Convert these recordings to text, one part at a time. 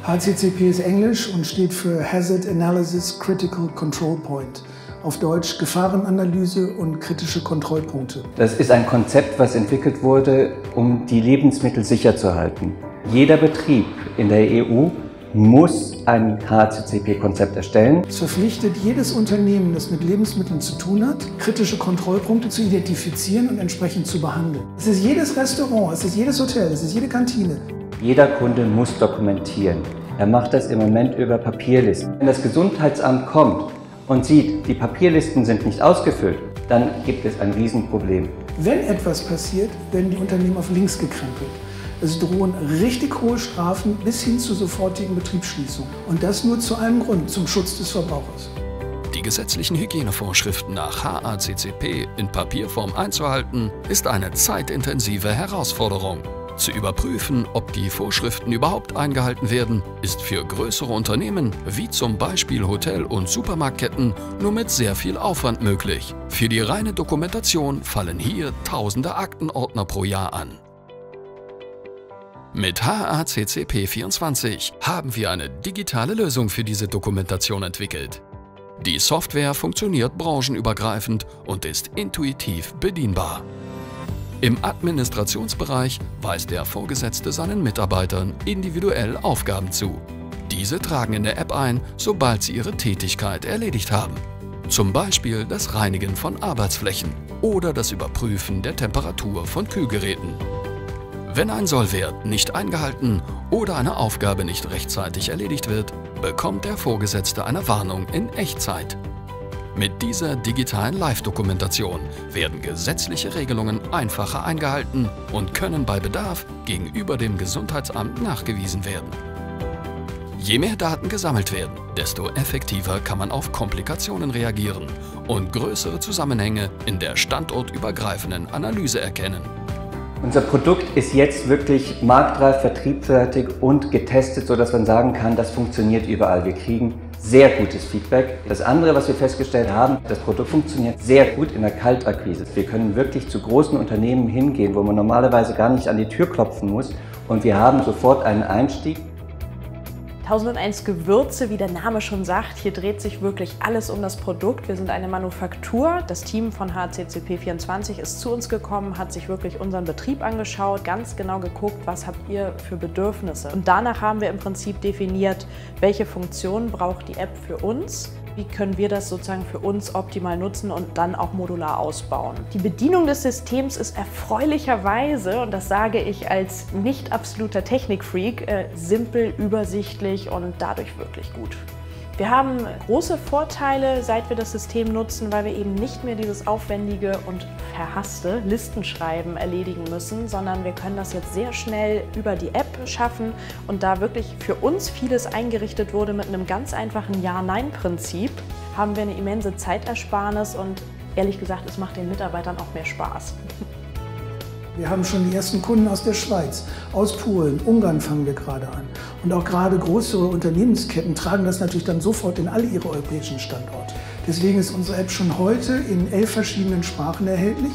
HACCP ist Englisch und steht für Hazard Analysis Critical Control Point. Auf Deutsch Gefahrenanalyse und kritische Kontrollpunkte. Das ist ein Konzept, was entwickelt wurde, um die Lebensmittel sicher zu halten. Jeder Betrieb in der EU muss ein HACCP-Konzept erstellen. Es verpflichtet jedes Unternehmen, das mit Lebensmitteln zu tun hat, kritische Kontrollpunkte zu identifizieren und entsprechend zu behandeln. Es ist jedes Restaurant, es ist jedes Hotel, es ist jede Kantine. Jeder Kunde muss dokumentieren. Er macht das im Moment über Papierlisten. Wenn das Gesundheitsamt kommt und sieht, die Papierlisten sind nicht ausgefüllt, dann gibt es ein Riesenproblem. Wenn etwas passiert, werden die Unternehmen auf links gekrempelt. Es drohen richtig hohe Strafen bis hin zur sofortigen Betriebsschließung. Und das nur zu einem Grund, zum Schutz des Verbrauchers. Die gesetzlichen Hygienevorschriften nach HACCP in Papierform einzuhalten, ist eine zeitintensive Herausforderung. Zu überprüfen, ob die Vorschriften überhaupt eingehalten werden, ist für größere Unternehmen, wie zum Beispiel Hotel- und Supermarktketten, nur mit sehr viel Aufwand möglich. Für die reine Dokumentation fallen hier tausende Aktenordner pro Jahr an. Mit HACCP 24 haben wir eine digitale Lösung für diese Dokumentation entwickelt. Die Software funktioniert branchenübergreifend und ist intuitiv bedienbar. Im Administrationsbereich weist der Vorgesetzte seinen Mitarbeitern individuell Aufgaben zu. Diese tragen in der App ein, sobald sie ihre Tätigkeit erledigt haben. Zum Beispiel das Reinigen von Arbeitsflächen oder das Überprüfen der Temperatur von Kühlgeräten. Wenn ein Sollwert nicht eingehalten oder eine Aufgabe nicht rechtzeitig erledigt wird, bekommt der Vorgesetzte eine Warnung in Echtzeit. Mit dieser digitalen Live-Dokumentation werden gesetzliche Regelungen einfacher eingehalten und können bei Bedarf gegenüber dem Gesundheitsamt nachgewiesen werden. Je mehr Daten gesammelt werden, desto effektiver kann man auf Komplikationen reagieren und größere Zusammenhänge in der standortübergreifenden Analyse erkennen. Unser Produkt ist jetzt wirklich marktreif, vertriebsfertig und getestet, sodass man sagen kann, das funktioniert überall. Wir kriegen sehr gutes Feedback. Das andere, was wir festgestellt haben, das Produkt funktioniert sehr gut in der Kaltakquise. Wir können wirklich zu großen Unternehmen hingehen, wo man normalerweise gar nicht an die Tür klopfen muss, und wir haben sofort einen Einstieg. 1001 Gewürze, wie der Name schon sagt, hier dreht sich wirklich alles um das Produkt. Wir sind eine Manufaktur. Das Team von HACCP 24 ist zu uns gekommen, hat sich wirklich unseren Betrieb angeschaut, ganz genau geguckt, was habt ihr für Bedürfnisse. Und danach haben wir im Prinzip definiert, welche Funktionen braucht die App für uns. Wie können wir das sozusagen für uns optimal nutzen und dann auch modular ausbauen. Die Bedienung des Systems ist erfreulicherweise, und das sage ich als nicht absoluter Technikfreak, simpel, übersichtlich und dadurch wirklich gut. Wir haben große Vorteile, seit wir das System nutzen, weil wir eben nicht mehr dieses aufwendige und verhasste Listenschreiben erledigen müssen, sondern wir können das jetzt sehr schnell über die App schaffen, und da wirklich für uns vieles eingerichtet wurde mit einem ganz einfachen Ja-Nein-Prinzip, haben wir eine immense Zeitersparnis und ehrlich gesagt, es macht den Mitarbeitern auch mehr Spaß. Wir haben schon die ersten Kunden aus der Schweiz, aus Polen, Ungarn fangen wir gerade an. Und auch gerade größere Unternehmensketten tragen das natürlich dann sofort in alle ihre europäischen Standorte. Deswegen ist unsere App schon heute in 11 verschiedenen Sprachen erhältlich.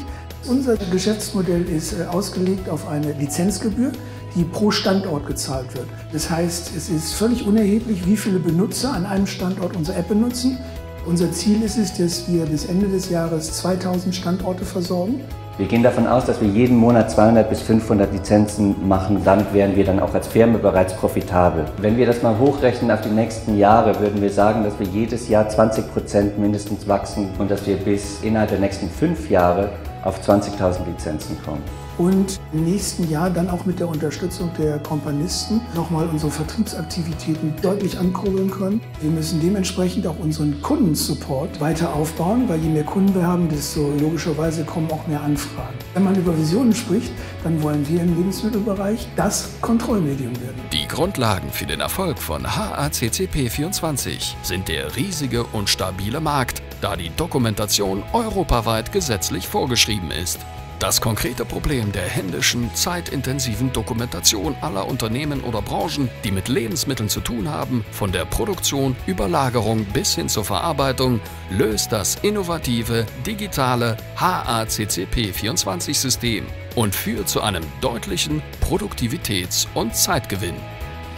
Unser Geschäftsmodell ist ausgelegt auf eine Lizenzgebühr, die pro Standort gezahlt wird. Das heißt, es ist völlig unerheblich, wie viele Benutzer an einem Standort unsere App benutzen. Unser Ziel ist es, dass wir bis Ende des Jahres 2000 Standorte versorgen. Wir gehen davon aus, dass wir jeden Monat 200 bis 500 Lizenzen machen. Damit wären wir dann auch als Firma bereits profitabel. Wenn wir das mal hochrechnen auf die nächsten Jahre, würden wir sagen, dass wir jedes Jahr 20% mindestens wachsen und dass wir bis innerhalb der nächsten 5 Jahre auf 20.000 Lizenzen kommen. Und im nächsten Jahr dann auch mit der Unterstützung der Kompanisten nochmal unsere Vertriebsaktivitäten deutlich ankurbeln können. Wir müssen dementsprechend auch unseren Kundensupport weiter aufbauen, weil je mehr Kunden wir haben, desto logischerweise kommen auch mehr Anfragen. Wenn man über Visionen spricht, dann wollen wir im Lebensmittelbereich das Kontrollmedium werden. Die Grundlagen für den Erfolg von HACCP 24 sind der riesige und stabile Markt, da die Dokumentation europaweit gesetzlich vorgeschrieben ist. Das konkrete Problem der händischen, zeitintensiven Dokumentation aller Unternehmen oder Branchen, die mit Lebensmitteln zu tun haben, von der Produktion über Lagerung bis hin zur Verarbeitung, löst das innovative, digitale HACCP-24-System und führt zu einem deutlichen Produktivitäts- und Zeitgewinn.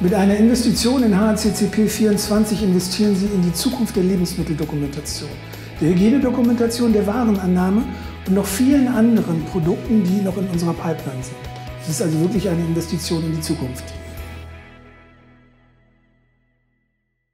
Mit einer Investition in HACCP24 investieren Sie in die Zukunft der Lebensmitteldokumentation, der Hygienedokumentation, der Warenannahme und noch vielen anderen Produkten, die noch in unserer Pipeline sind. Es ist also wirklich eine Investition in die Zukunft.